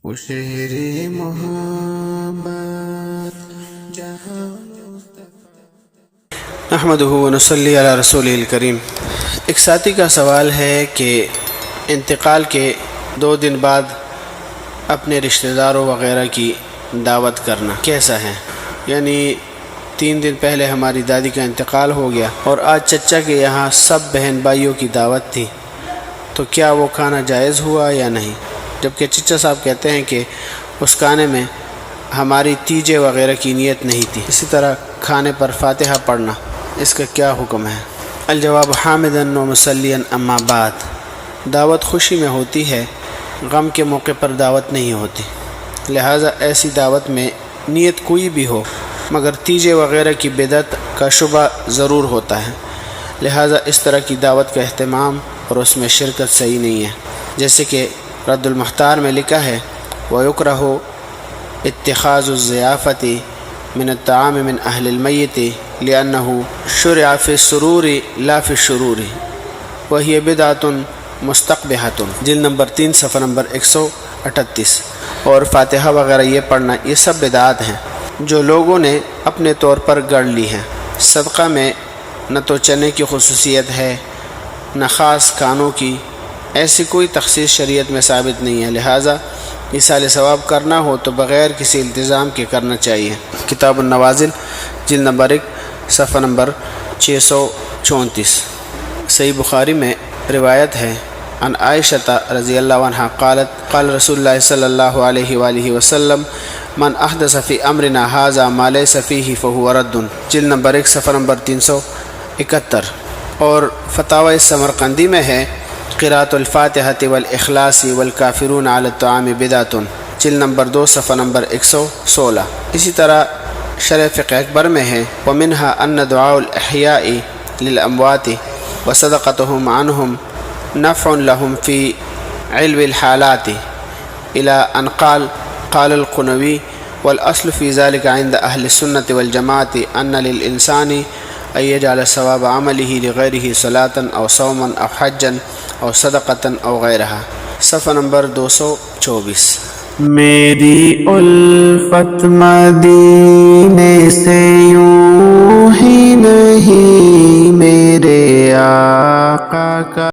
وہ شہر محبت جہاں نحمدہ و نصلی علی رسولہ الکریم۔ ایک ساتھی کا سوال ہے کہ انتقال کے 2 دن بعد اپنے رشتہ داروں وغیرہ کی دعوت کرنا کیسا ہے؟ یعنی 3 دن پہلے ہماری دادی کا انتقال ہو گیا اور آج چچا کے یہاں سب بہن بھائیوں کی دعوت تھی، تو کیا وہ کھانا جائز ہوا یا نہیں؟ جبکہ چچا صاحب کہتے ہیں کہ اس کھانے میں ہماری تیجے وغیرہ کی نیت نہیں تھی۔ اسی طرح کھانے پر فاتحہ پڑھنا، اس کا کیا حکم ہے؟ الجواب حامداً و مصلیاً اما بعد، دعوت خوشی میں ہوتی ہے، غم کے موقع پر دعوت نہیں ہوتی، لہٰذا ایسی دعوت میں نیت کوئی بھی ہو مگر تیجے وغیرہ کی بدعت کا شبہ ضرور ہوتا ہے، لہٰذا اس طرح کی دعوت کا اہتمام اور اس میں شرکت صحیح نہیں ہے، جیسے کہ رد المختار میں لکھا ہے وَيُكْرَهُ اتخاذ الضیافۃ من الطعام من اہل المیت لأنه شرع فی السرور لا فی الشرور وہی بدعۃ مستقبحۃ، جلد نمبر 3 صفحہ نمبر 138۔ اور فاتحہ وغیرہ یہ پڑھنا، یہ سب بدعات ہیں جو لوگوں نے اپنے طور پر گڑھ لی ہیں۔ صدقہ میں نہ تو چنے کی خصوصیت ہے نہ خاص کھانوں کی، ایسی کوئی تخصیص شریعت میں ثابت نہیں ہے، لہٰذا ایصال ثواب کرنا ہو تو بغیر کسی التزام کے کرنا چاہیے۔ کتاب النوازل جلد نمبر 1 صفحہ نمبر 634۔ صحیح بخاری میں روایت ہے عن عائشہ رضی اللہ عنہا قالت قال رسول اللہ صلی اللہ علیہ وآلہ وسلم من احدث فی امرنا ھذا ما لیس فیہ فہو رد، جلد نمبر 1 صفحہ نمبر 371۔ اور فتاوی سمرقندی میں ہے قراءۃ الفاتحۃ والاخلاص والکافرون علی الطعام بدعۃ، جلد نمبر 2 صفحہ نمبر 116۔ اسی طرح شرح فقہ اکبر میں ہے ومنها ان دعاء الاحیاء للاموات وصدقتهم عنهم نفع لهم في علو الحالات الى ان قال القنوی والاصل في ذلك عند اهل السنة والجماعة ان للانسان ان يجعل ثواب عمله لغيره صلاة او صوما او حجا او صدقة او غیرها، صفحہ نمبر 224۔ میری الفت مدینے سے یوں ہی نہیں، میرے آقا کا